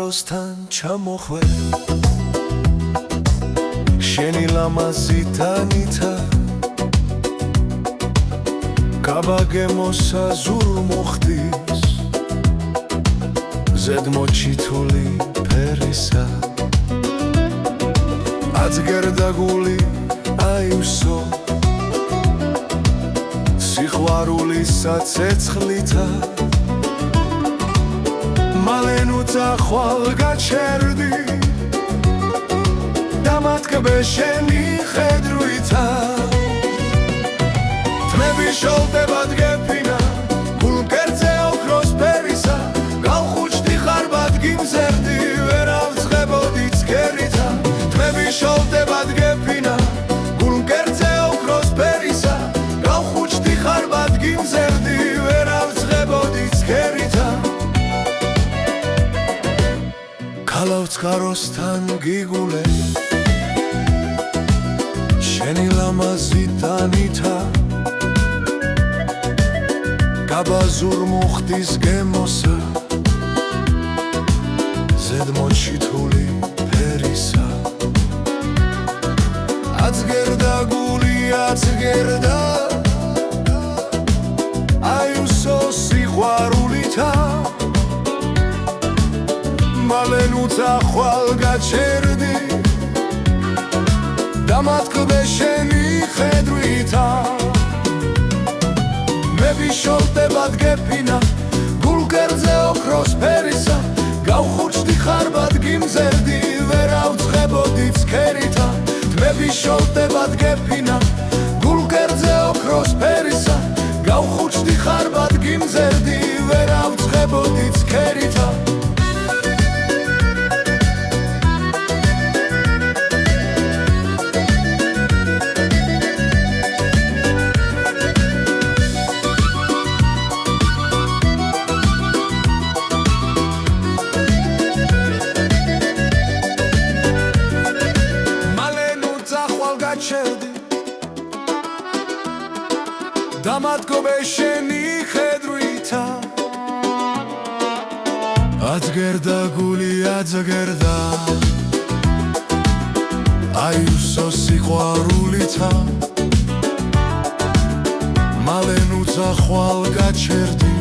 წყაროსთან ჩამოხვე შენი ლამაზი თანითა კაბაგემოსა ზურ მოხდის ზედ მოჩითული ფერისა აცგერდაგული აივსო სიყვარულისა ცეცხლითა მალენუცა ხვალ გაჩერდი დამატკბე შენი ხედრვითა თმები შოლდებად გეფინა გულკერძე ოქროს ფერისა გავხუჭდი ხარბად გიმზერდი ვერავწყებოდი ცქერითა თმები შოლდებად გეფინა გულკერძე ოქროს ფერისა გავხუჭდი ხარბად გიმზერდი ვერავწყებოდი ცქერითა ქალავ წყაროსთან გიგულე შენი ლამაზი თანითა კაბაზურ მოხდის გემოსა ზედ მოჩითული ფერისა აცგერდაგული აცგერდა აივსო სიყვარულითა მალენუცა ხვალ გაჩერდი დამატკბე შენი ხედრვითა მები შოლდებად გეფინა გულკერძე ოქროს ფერისა გავხუჭდი ხარბად გიმზერდი ვერავწყებოდი ცქერითა თმები შოლდებად გეფინა გულკერძე ოქროს ფერისა გავხუჭდი ხარბად გიმზერდი ვერავწყებოდი ცქერითა დამატკბე შენი ხედრვითა აცგერდაგული აცგერდა აივსო სიყვარულითა მალენუცა ხვალ გაჩერდი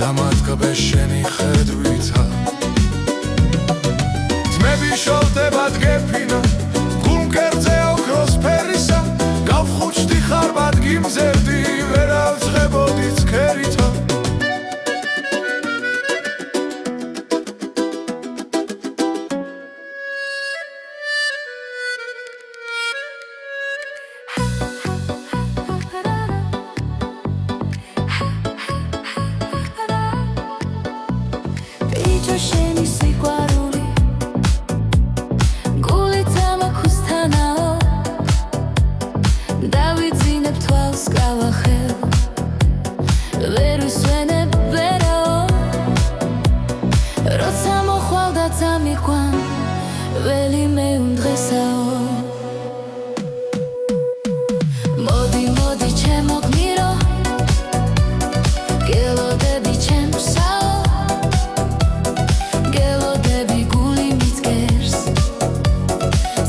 დამატკბე შენი ხედრვითა თმები შოლდებად გეფინა გულკერძე ოქროს ფერისა გავხუჭდი ხარბად გიმზერდი ვერავწყებოდი ცქერითა ბიჭო შენი სიყვარული გულით ამაქუსთანაო დავიძინებ თვალს გავახელ ვერ ვისვენებ ვერაო როცა მოხვალ და წამიყვან ველი მე უმდღესაო მოდი მოდი ჩემო გმირო გელოდები ჩემსაო გელოდები გული მიცგერს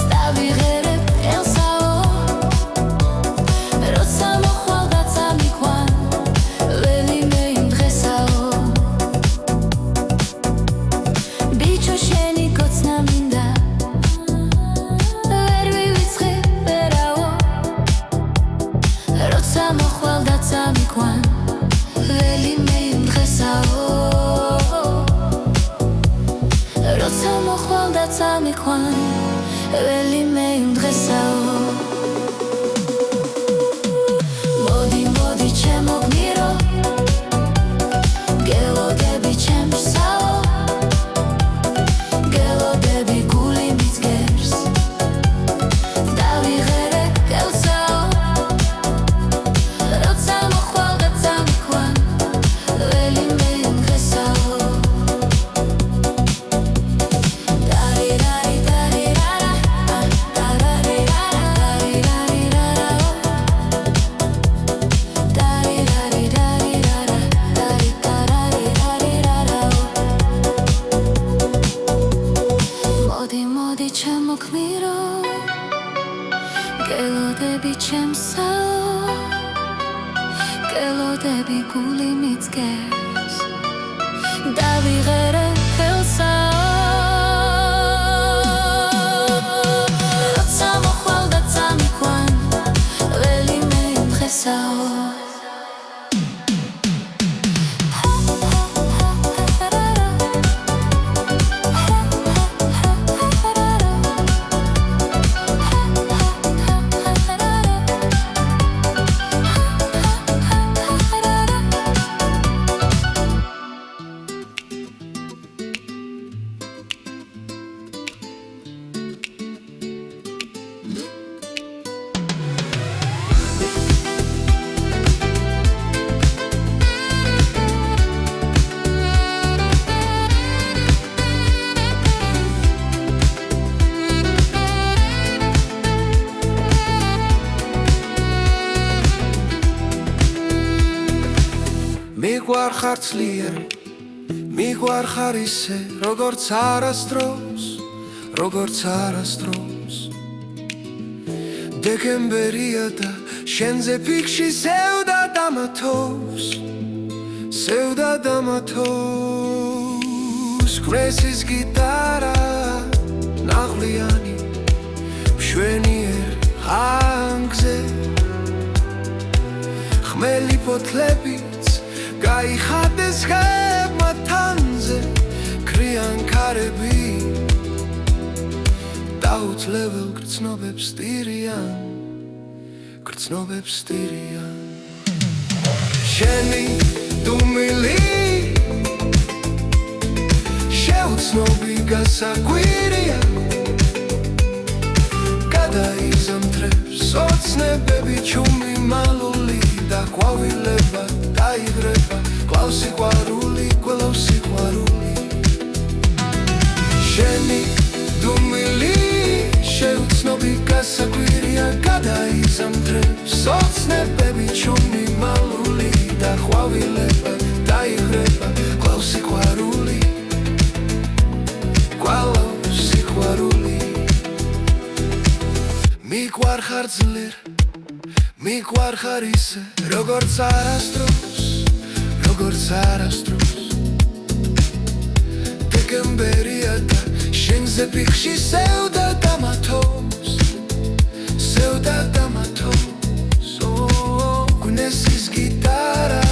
სტავიღერებ ელსაო როცა მოხვალ და წამიყვან ველი მე იმდღესაო ბიჭო შენი კოცნა მინდა ვერ ვივიწყე ვერაო როცა მოხვალ და წამიყვან ველი მე იმდღესაო როცა მოხვალ და წამიყვან ველი მე იმდღესაო მოდი მოდი ჩემო გმირო გელოდები ჩემსაო გელოდები გული მიცგერს დავიღერე ელსაო როცა მოხვალ და წამიყვან ველი მე იმდღესაო დარირარი დარირარა დარირარა მოდი ჩემო გმირო გელოდები ჩემსაო გელოდები გული მიცგერს დავიღერე ხელსაო როცა მოხვალ და წამიყვან ველი მე იმღესაო მიგვარ ხარ ძლიერი, მიგვარ ხარ ისე, როგორც არასდროს დეკემბერია და შენზე ფიქში სევდა დამათოს ქმნესის გიტარა ნაღლიანი მშვენიერ ხანგზე ხმელი ფოთლებიც გაიხადეს ხებმა თანზე ქრიან ქარები დაუძლებელ გრძნობებს სტირიან შენი დუმილი შეუცნობი გასაკვირია გადაიზამთრებს ოცნებები ჩუმი მალული და ყვავილება დაიღრება კლავს სიყვარული შენი დუმილი შეუცნობი გასაკვირია გადაიზამთრებს ოცნებები ჩუმი მალული და ყვავილება დაიღრება კლავს სიყვარული მიგვარ ხარ ძლიერ მიგვარ ხარ ისე როგორც არასდროს დეკემბერია და შენზე ფიქში სევდა დამათოს ქმნესის გიტარა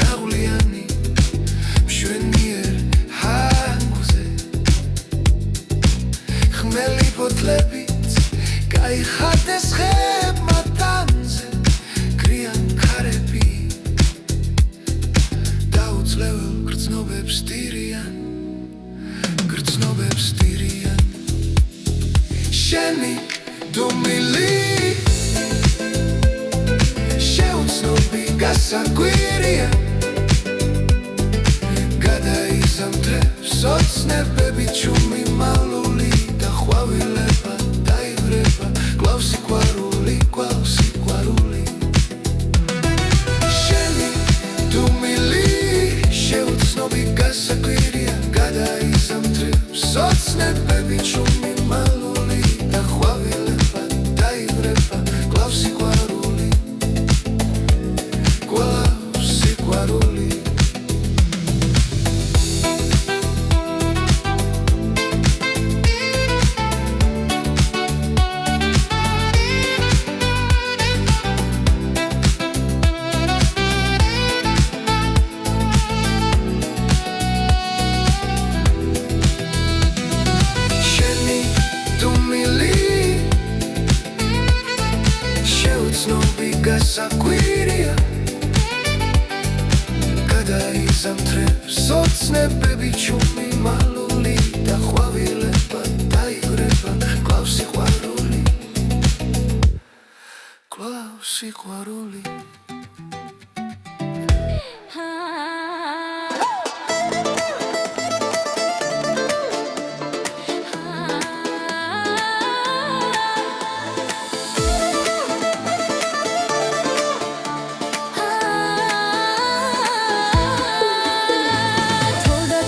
ნაღლიანი მშვენიერ ხანგზე ხმელი ფოთლებიც გაიხადეს ხებმა თანზე ქრიან ქარები დაუძლებელ გრძნობებს სტირიან შენი დუმილი შეუცნობი გასაკვირია გადაიზამთრებს ოცნებები ჩუმი მალული და ყვავილება დაიღრება კლავს სიყვარული შენი დუმილი შეუცნობი გასაკვირია გადაიზამთრებს ოცნებები ჩუმი მალული და ყვავილება დაიღრება კლავს სიყვარული გასაკვირია გადაიზამთრებს ოცნებები ჩუმი მალული და ყვავილება დაიღრება კლავს სიყვარული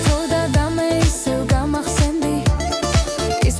თოდა და მე ისევ გამახსენდი ის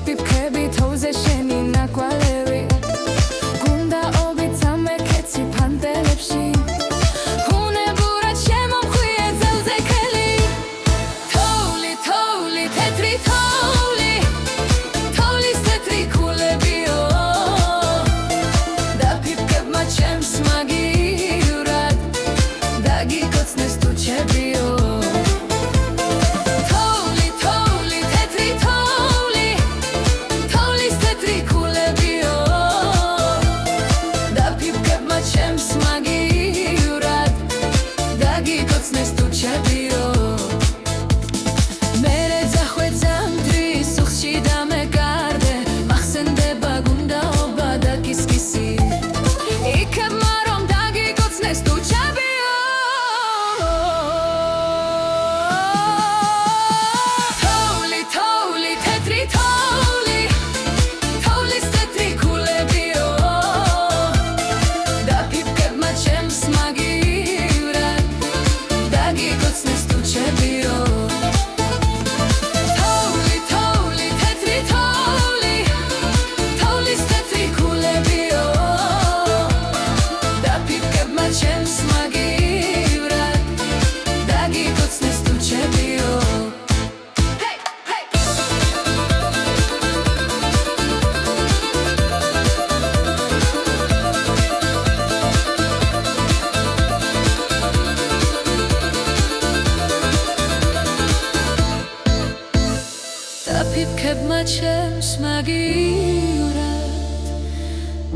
ფიფქებმა ჩემს მაგივრად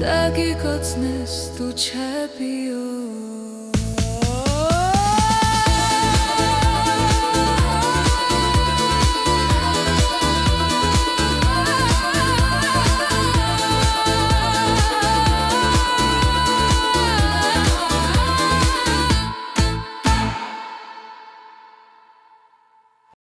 დაგიკოცნეს თუ ჩებიო